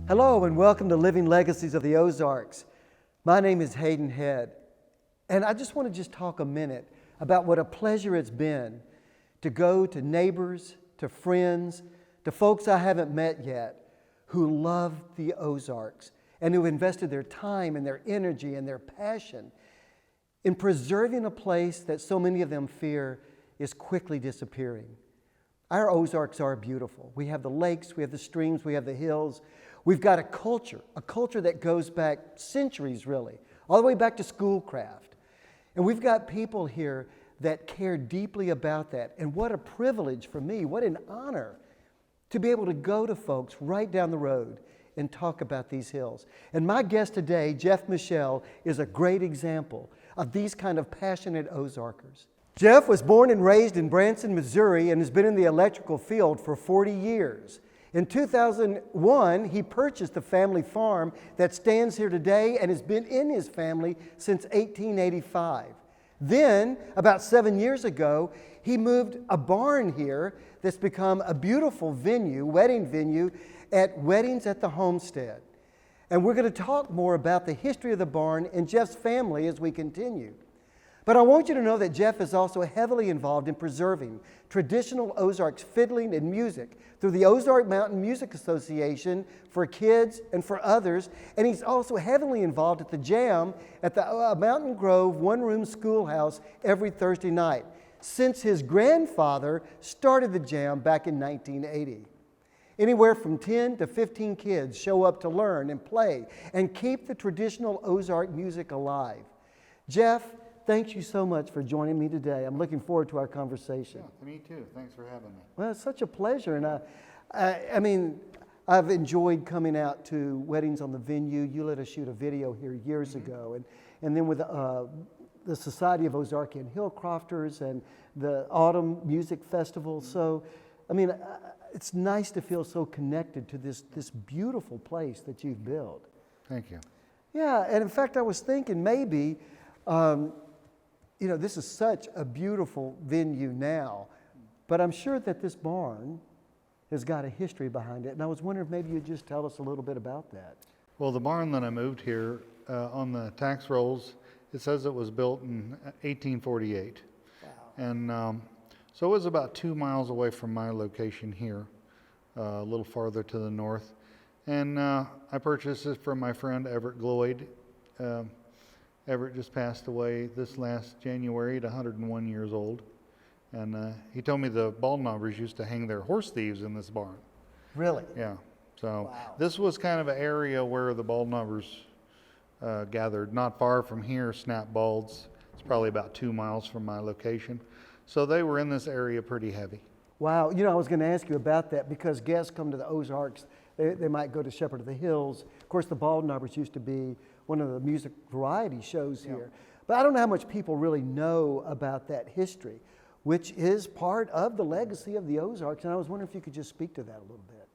Hello and welcome to Living Legacies of the Ozarks. My name is Hayden Head, and I just want to talk a minute about what a pleasure it's been to go to neighbors, to friends, to folks I haven't met yet who love the Ozarks and who invested their time and their energy and their passion in preserving a place that so many of them fear is quickly disappearing. Our Ozarks are beautiful. We have the lakes, we have the streams, we have the hills. We've got a culture that goes back centuries really, all the way back to schoolcraft. And we've got people here that care deeply about that. And what a privilege for me, what an honor to be able to go to folks right down the road and talk about these hills. And my guest today, Jeff Michelle, is a great example of these kind of passionate Ozarkers. Jeff was born and raised in Branson, Missouri, and has been in the electrical field for 40 years. In 2001, he purchased the family farm that stands here today and has been in his family since 1885. Then, about 7 years ago, he moved a barn here that's become a beautiful venue, wedding venue, at Weddings at the Homestead. And we're going to talk more about the history of the barn and Jeff's family as we continue. But I want you to know that Jeff is also heavily involved in preserving traditional Ozarks fiddling and music through the Ozark Mountain Music Association for kids and for others. And he's also heavily involved at the jam at the Mountain Grove one-room schoolhouse every Thursday night, since his grandfather started the jam back in 1980. Anywhere from 10 to 15 kids show up to learn and play and keep the traditional Ozark music alive. Jeff, thank you so much for joining me today. I'm looking forward to our conversation. Yeah, me too. Thanks for having me. Well, it's such a pleasure. And I mean, I've enjoyed coming out to Weddings on the Venue. You let us shoot a video here years ago. And then with the Society of Ozarkian Hillcrofters and the Autumn Music Festival. So, I mean, it's nice to feel so connected to this beautiful place that you've built. Thank you. Yeah, and in fact, I was thinking maybe, you know, this is such a beautiful venue now, but I'm sure that this barn has got a history behind it. And I was wondering if maybe you'd just tell us a little bit about that. Well, the barn that I moved here on the tax rolls, it says it was built in 1848. Wow. And so it was about 2 miles away from my location here, a little farther to the north. And I purchased it from my friend Everett Gloyd. Everett just passed away this last January at 101 years old. And he told me the ball knobbers used to hang their horse thieves in this barn. Really? Yeah. So Wow. this was kind of an area where the ball knobbers gathered. Not far from here, Snap Balds. It's probably about 2 miles from my location. So they were in this area pretty heavy. Wow. You know, I was going to ask you about that because guests come to the Ozarks. They might go to Shepherd of the Hills. Of course, the Ball Knobbers used to be one of the music variety shows here. But I don't know how much people really know about that history, which is part of the legacy of the Ozarks. And I was wondering if you could just speak to that a little bit.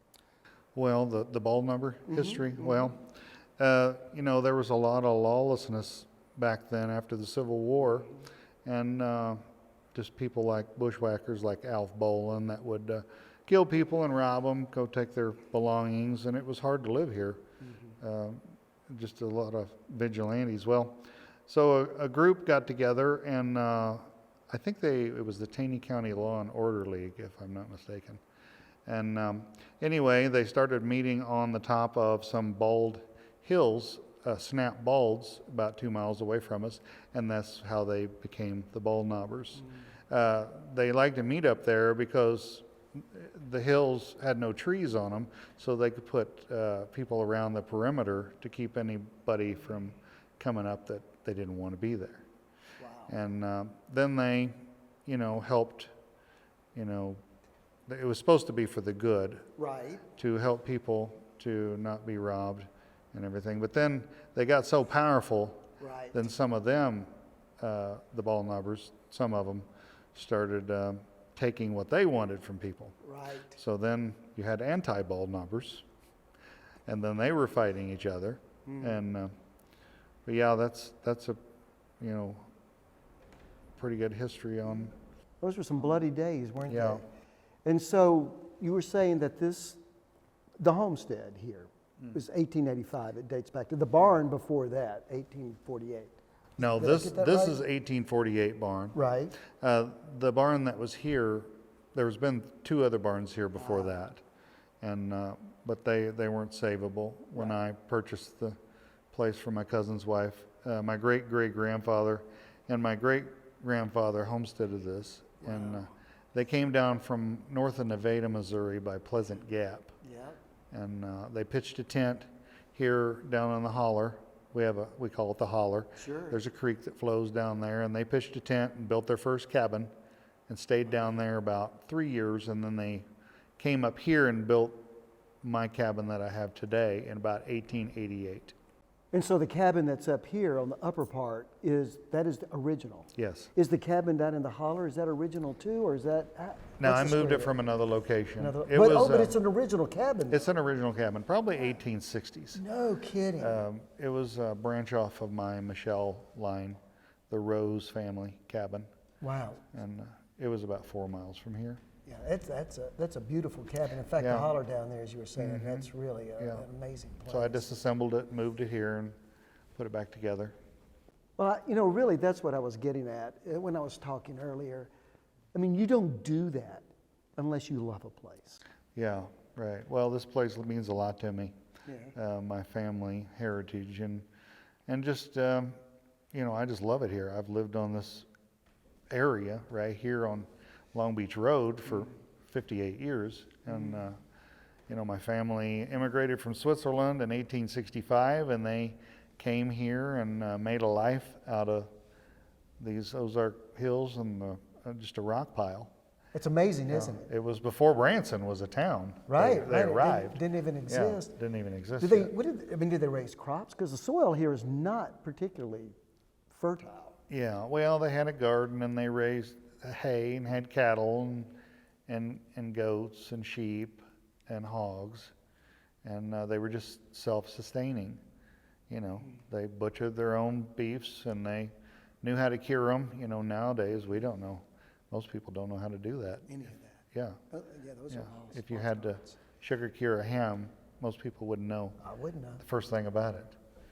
Well, the ball number history, well, you know, there was a lot of lawlessness back then after the Civil War. And just people like bushwhackers like Alf Bolin that would kill people and rob them, go take their belongings, and it was hard to live here. Just a lot of vigilantes. Well, so a group got together, and I think it was the Taney County Law and Order League, if I'm not mistaken. And anyway, they started meeting on the top of some bald hills, Snap Balds, about 2 miles away from us, and that's how they became the Ball Knobbers. They liked to meet up there because the hills had no trees on them, so they could put people around the perimeter to keep anybody from coming up that they didn't want to be there. Wow. And then they, you know, helped, you know, it was supposed to be for the good, Right. to help people to not be robbed and everything. But then they got so powerful, Right. then some of them, the ball knobbers, some of them started taking what they wanted from people. Right. So then you had anti-ball knobbers, and then they were fighting each other. And but yeah, that's a, you know, pretty good history on. Those were some bloody days, weren't Yeah. they? And so you were saying that the homestead here, It was 1885. It dates back to the barn before that, 1848. No, Did I this get that this right? is 1848 barn. Right. The barn that was here, there's been 2 other barns here before that, and but they weren't savable when I purchased the place for my cousin's wife. My great-great-grandfather and my great-grandfather homesteaded this, and they came down from north of Nevada, Missouri by Pleasant Gap, Yeah. and they pitched a tent here down on the holler. We call it the holler. Sure. There's a creek that flows down there, and they pitched a tent and built their first cabin and stayed down there about 3 years, and then they came up here and built my cabin that I have today in about 1888. And so the cabin that's up here on the upper part is the original. Yes. Is the cabin down in the holler, is that original too, or is that? No, I what's the moved story it from another location. there? But it's an original cabin. It's an original cabin, probably 1860s. No kidding. It was a branch off of my Michelle line, the Rose family cabin, Wow. and it was about 4 miles from here. Yeah, that's a beautiful cabin. In fact, the Yeah. holler down there, as you were saying, that's really Yeah. an amazing place. So I disassembled it, moved it here, and put it back together. Well, really, that's what I was getting at when I was talking earlier. I mean, you don't do that unless you love a place. Yeah, right. Well, this place means a lot to me. Yeah. My family heritage and just I just love it here. I've lived on this area right here on Long Beach Road for 58 years, and my family immigrated from Switzerland in 1865, and they came here and made a life out of these Ozark hills and just a rock pile. It's amazing, isn't it? It was before Branson was a town. Right. They right. arrived. It didn't even Yeah, exist. didn't even exist Did they? yet. Did they raise crops? Because the soil here is not particularly fertile. Yeah, well, they had a garden and they raised hay and had cattle and goats and sheep and hogs, and they were just self-sustaining. They butchered their own beefs and they knew how to cure them. Nowadays we don't know. Most people don't know how to do that. Any of that. Yeah. Yeah, those Yeah. are all. If you had to sugar cure a ham, most people wouldn't know I wouldn't know. the first thing about it.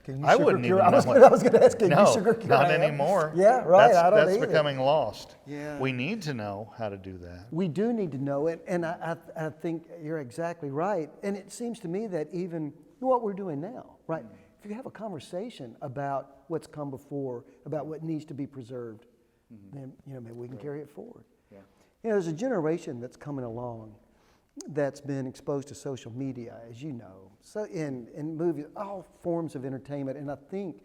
Can you I sugar wouldn't cure? even I was know gonna- it. I was going to ask, can No, you sugar cure? not ham? anymore. Yeah, right. I don't That's either. becoming lost. Yeah. We need to know how to do that. We do need to know it, and I think you're exactly right. And it seems to me that even what we're doing now, right? If you have a conversation about what's come before, about what needs to be preserved, then maybe we can carry it forward. Yeah. There's a generation that's coming along that's been exposed to social media, as you know, so in movies, all forms of entertainment, and I think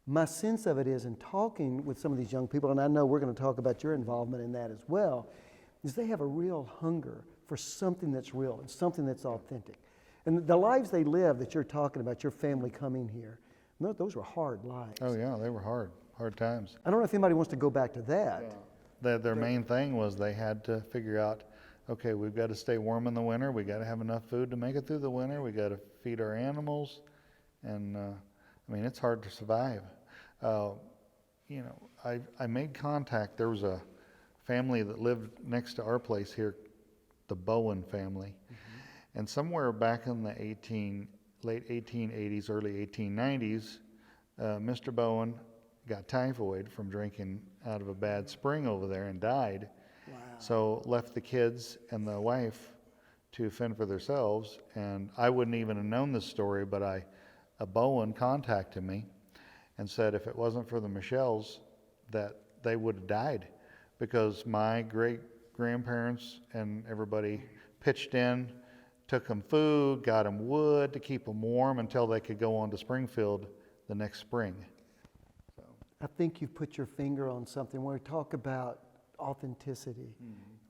my sense of it is in talking with some of these young people, and I know we're going to talk about your involvement in that as well, is they have a real hunger for something that's real and something that's authentic. And the lives they live that you're talking about, your family coming here, those were hard lives. Oh yeah, they were hard times. I don't know if anybody wants to go back to that. Their main thing was they had to figure out, okay, we've got to stay warm in the winter. We got to have enough food to make it through the winter. We got to feed our animals, and it's hard to survive. I made contact. There was a family that lived next to our place here, the Bowen family, and somewhere back in the late 1880s, early 1890s, Mr. Bowen got typhoid from drinking out of a bad spring over there and died. Wow. So left the kids and the wife to fend for themselves, and I wouldn't even have known this story, but a Bowen contacted me and said if it wasn't for the Michelles that they would have died, because my great-grandparents and everybody pitched in, took them food, got them wood to keep them warm until they could go on to Springfield the next spring. I think you've put your finger on something where we talk about authenticity,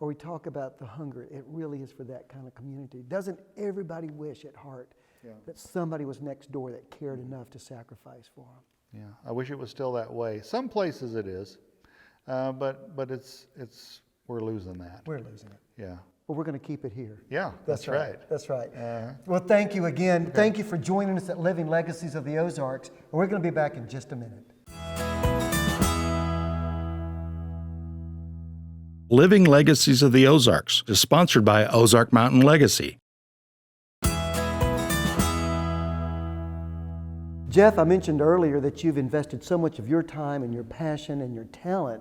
or we talk about the hunger. It really is for that kind of community. Doesn't everybody wish at heart that somebody was next door that cared enough to sacrifice for them? Yeah, I wish it was still that way. Some places it is, but we're losing that. We're losing it. Yeah. But we're going to keep it here. Yeah, that's right. That's right. Well, thank you again. Okay. Thank you for joining us at Living Legacies of the Ozarks. And we're going to be back in just a minute. Living Legacies of the Ozarks is sponsored by Ozark Mountain Legacy. Jeff, I mentioned earlier that you've invested so much of your time and your passion and your talent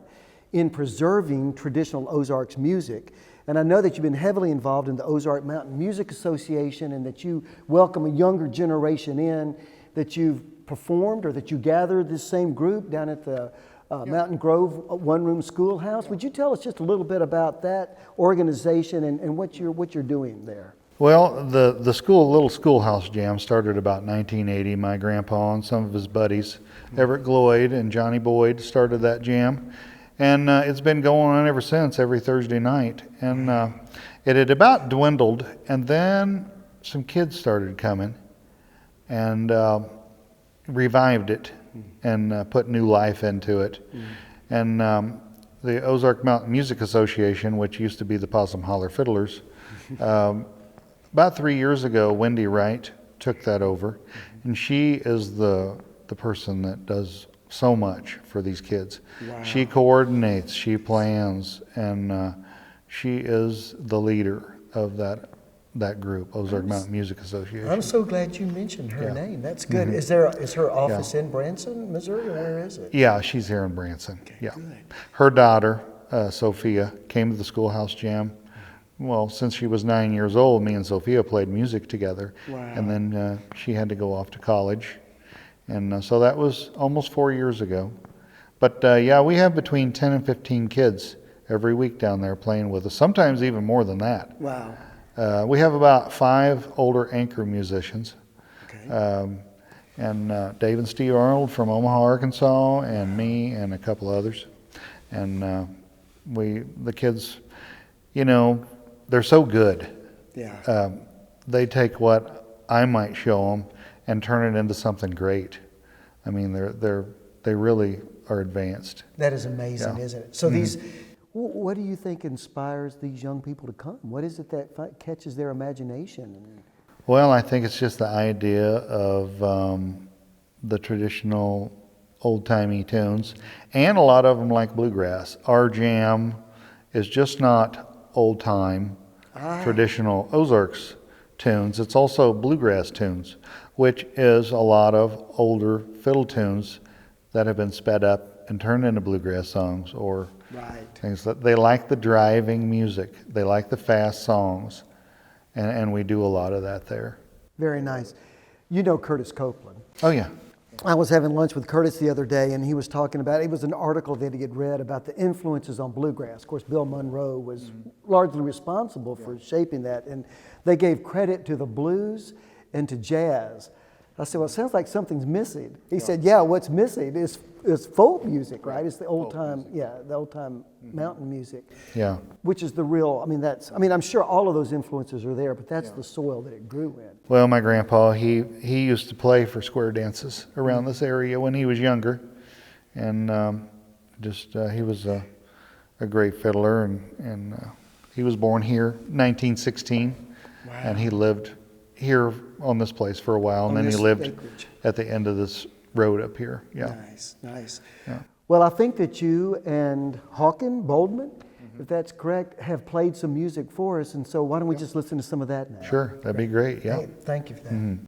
in preserving traditional Ozarks music. And I know that you've been heavily involved in the Ozark Mountain Music Association and that you welcome a younger generation in, that you've performed or that you gathered this same group down at the Mountain Grove one-room schoolhouse. Would you tell us just a little bit about that organization and what you're doing there? Well, the little schoolhouse jam started about 1980. My grandpa and some of his buddies, Everett Gloyd and Johnny Boyd, started that jam. And it's been going on ever since, every Thursday night. And it had about dwindled, and then some kids started coming and revived it and put new life into it. And the Ozark Mountain Music Association, which used to be the Possum Holler Fiddlers, about 3 years ago, Wendy Wright took that over, and she is the person that does so much for these kids. Wow. She coordinates, she plans, and she is the leader of that group, Ozark Mountain Music Association. I'm so glad you mentioned her Yeah. name. That's good. Is her office in Branson, Missouri, or where is it? Yeah, she's here in Branson. Okay, yeah. good. Her daughter, Sophia, came to the schoolhouse jam. Well, since she was 9 years old, me and Sophia played music together. Wow. And then she had to go off to college. And so that was almost 4 years ago. But yeah, we have between 10 and 15 kids every week down there playing with us, sometimes even more than that. Wow. We have about 5 older anchor musicians. Okay. And Dave and Steve Arnold from Omaha, Arkansas, and me and a couple others. And the kids, you know, they're so good. Yeah. They take what I might show them and turn it into something great. I mean, they really are advanced. That is amazing, Yeah. isn't it? So what do you think inspires these young people to come? What is it that catches their imagination? Well, I think it's just the idea of the traditional old-timey tunes, and a lot of them like bluegrass. Our jam is just not old-time, traditional Ozarks tunes. It's also bluegrass tunes, which is a lot of older fiddle tunes that have been sped up and turned into bluegrass songs or Right. things that they like the driving music. They like the fast songs, and we do a lot of that there. Very nice. You know Curtis Copeland. Oh yeah. I was having lunch with Curtis the other day, and he was talking about, it was an article that he had read about the influences on bluegrass. Of course, Bill Monroe was largely responsible for shaping that, and they gave credit to the blues and to jazz. I said, well, it sounds like something's missing. He said, yeah, what's missing is folk music, right? It's the old time, the old time mountain music. Yeah. Which is the real, I'm sure all of those influences are there, but that's the soil that it grew in. Well, my grandpa, he used to play for square dances around this area when he was younger, and he was a great fiddler, and he was born here 1916, and he lived here on this place for a while, and then he lived acreage. at the end of this road up here. Yeah. Nice. Yeah. Well, I think that you and Hawken Boldman, if that's correct, have played some music for us, and so why don't we just listen to some of that now? Sure, that'd be great. Yeah. Hey, thank you for that.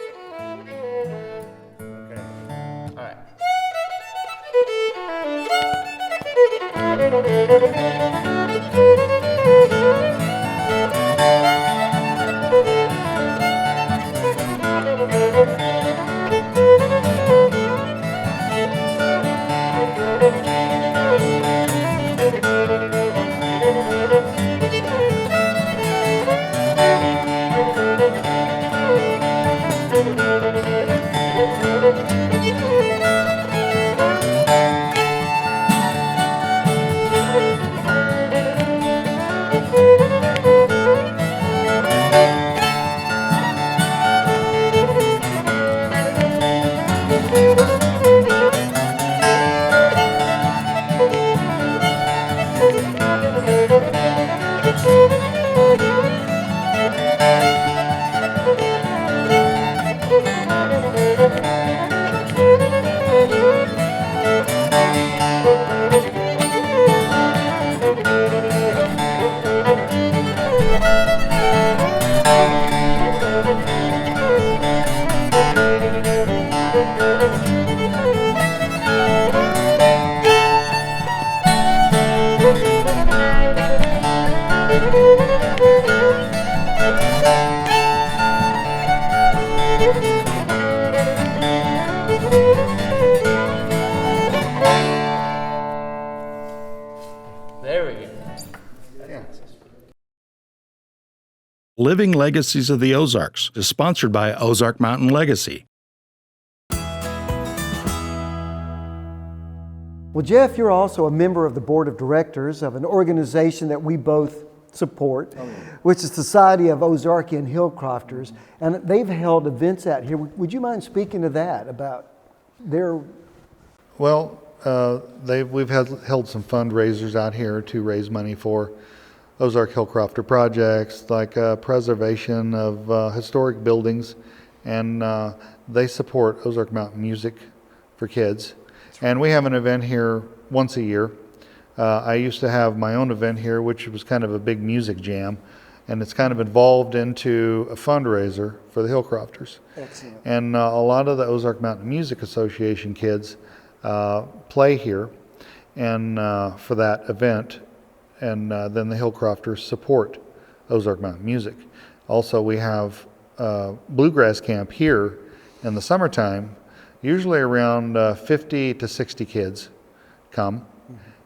Living Legacies of the Ozarks is sponsored by Ozark Mountain Legacy. Well, Jeff, you're also a member of the board of directors of an organization that we both support, which is Society of Ozarkian Hillcrofters, and they've held events out here. Would you mind speaking to that, about their... Well, we've held some fundraisers out here to raise money for Ozark Hillcrofter projects, like preservation of historic buildings, and they support Ozark Mountain Music for kids. And we have an event here once a year. I used to have my own event here, which was kind of a big music jam, and it's kind of evolved into a fundraiser for the Hillcrofters. Excellent. And a lot of the Ozark Mountain Music Association kids play here, and for that event, and then the Hillcrofters support Ozark Mountain Music. Also, we have bluegrass camp here in the summertime. Usually around 50 to 60 kids come,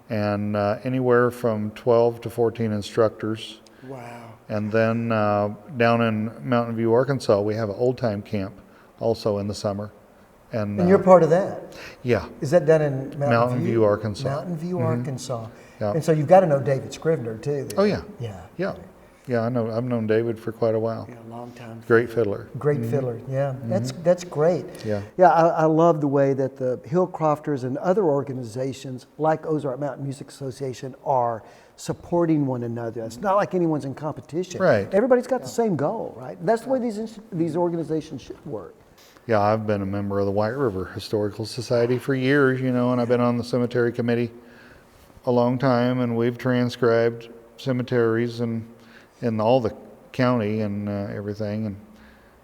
and anywhere from 12 to 14 instructors. Wow. And then down in Mountain View, Arkansas, we have an old time camp also in the summer. And you're part of that? Yeah. Is that done in Mountain View, Arkansas. Mountain View, Arkansas. Yeah. And so you've got to know David Scrivener too. Oh yeah. Yeah. Yeah. Yeah, I've known David for quite a while. Yeah, a long time. Great fiddler. Great fiddler, yeah. That's great. Yeah. Yeah, I love the way that the Hillcrofters and other organizations like Ozark Mountain Music Association are supporting one another. It's not like anyone's in competition. Right. Everybody's got the same goal, right? That's the way these organizations should work. Yeah, I've been a member of the White River Historical Society for years, and I've been on the cemetery committee a long time, and we've transcribed cemeteries in all the county and everything,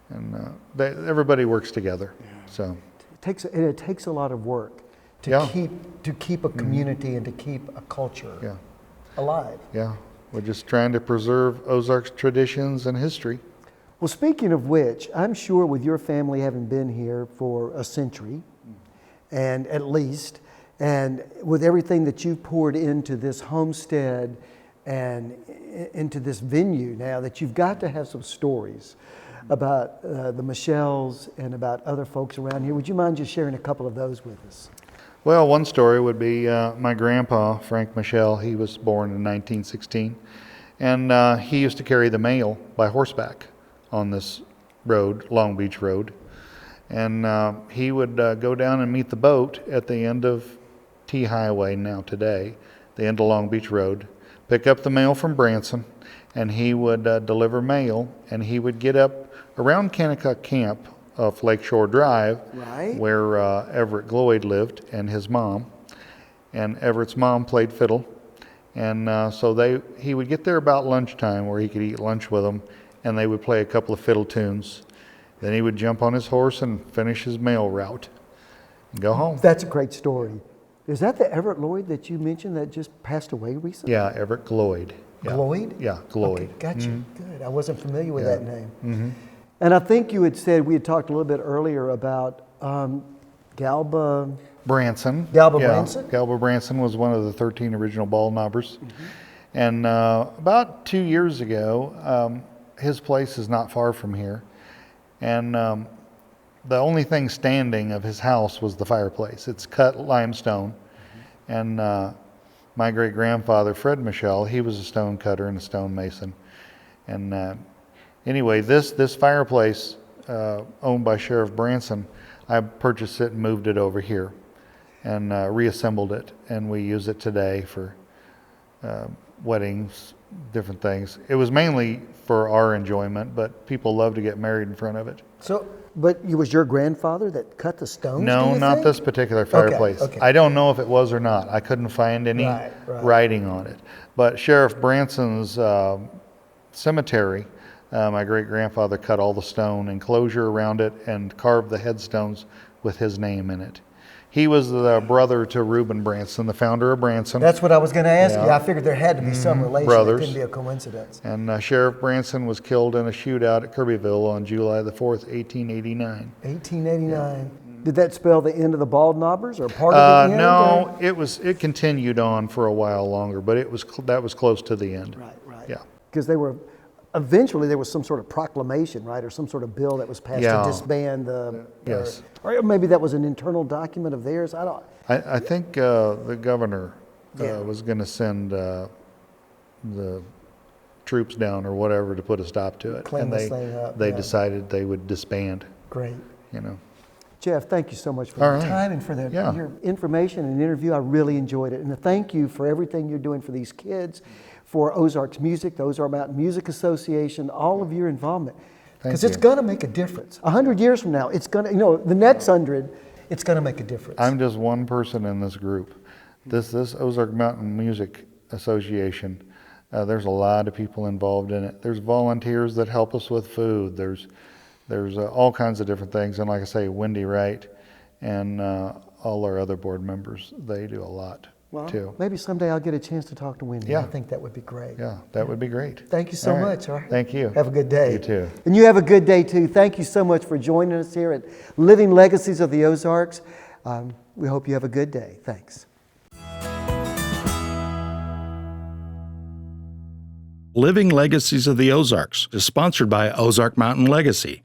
and everybody works together. Yeah. So it takes a lot of work to keep a community and to keep a culture alive. Yeah, we're just trying to preserve Ozark's traditions and history. Well, speaking of which, I'm sure with your family having been here for a century, and at least, and with everything that you've poured into this homestead and into this venue now, that you've got to have some stories about the Michelles and about other folks around here. Would you mind just sharing a couple of those with us? Well, one story would be my grandpa, Frank Michelle. He was born in 1916, and he used to carry the mail by horseback on this road, Long Beach Road. And he would go down and meet the boat at the end of T Highway now today, the end of Long Beach Road, pick up the mail from Branson, and he would deliver mail, and he would get up around Kennecott Camp off Lakeshore Drive, right, where Everett Gloyd lived, and his mom. And Everett's mom played fiddle, and so he would get there about lunchtime where he could eat lunch with them, and they would play a couple of fiddle tunes. Then he would jump on his horse and finish his mail route and go home. That's a great story. Is that the Everett Lloyd that you mentioned that just passed away recently? Yeah, Everett Gloyd. Yeah. Gloyd? Yeah, Gloyd. Okay, gotcha. Good. I wasn't familiar with that name. Mm-hmm. And I think you had said, we had talked a little bit earlier about Galba Branson. Branson? Galba Branson was one of the 13 original ball knobbers. And about 2 years ago, his place is not far from here. And the only thing standing of his house was the fireplace. It's cut limestone. And my great-grandfather, Fred Michelle, he was a stone cutter and a stone mason. And anyway, this fireplace, owned by Sheriff Branson, I purchased it and moved it over here and reassembled it. And we use it today for weddings, different things. It was mainly for our enjoyment, but people love to get married in front of it. So, but it was your grandfather that cut the stones? No, not this particular fireplace. Okay. I don't know if it was or not. I couldn't find any writing on it. But Sheriff Branson's cemetery, my great-grandfather cut all the stone enclosure around it and carved the headstones with his name in it. He was the brother to Reuben Branson, the founder of Branson. That's what I was going to ask you. I figured there had to be some relation. Brothers. It couldn't be a coincidence. And Sheriff Branson was killed in a shootout at Kirbyville on July the 4th, 1889. 1889. Did that spell the end of the bald knobbers or part of the end? No, it continued on for a while longer, but that was close to the end. Right. Yeah. Because they were eventually there was some sort of proclamation, right, or some sort of bill that was passed Yeah. to disband the. Yes. Or maybe that was an internal document of theirs. I don't. I think the governor Yeah. was going to send the troops down or whatever to put a stop to it. Clean and this thing up, they yeah. decided they would disband, Great. you know. Jeff, thank you so much for All your right. time and for Yeah. your information and interview. I really enjoyed it. And thank you for everything you're doing for these kids, for Ozarks Music, the Ozark Mountain Music Association, all of your involvement. Because it's you. going to make a difference. 100 years from now, it's going to, the next 100, it's going to make a difference. I'm just one person in this group. This Ozark Mountain Music Association, there's a lot of people involved in it. There's volunteers that help us with food. There's all kinds of different things. And like I say, Wendy Wright and all our other board members, they do a lot too. Maybe someday I'll get a chance to talk to Wendy. Yeah. I think that would be great. Yeah, that would be great. Thank you so All right. much. All right. Thank you. Have a good day. You too. And you have a good day too. Thank you so much for joining us here at Living Legacies of the Ozarks. We hope you have a good day. Thanks. Living Legacies of the Ozarks is sponsored by Ozark Mountain Legacy.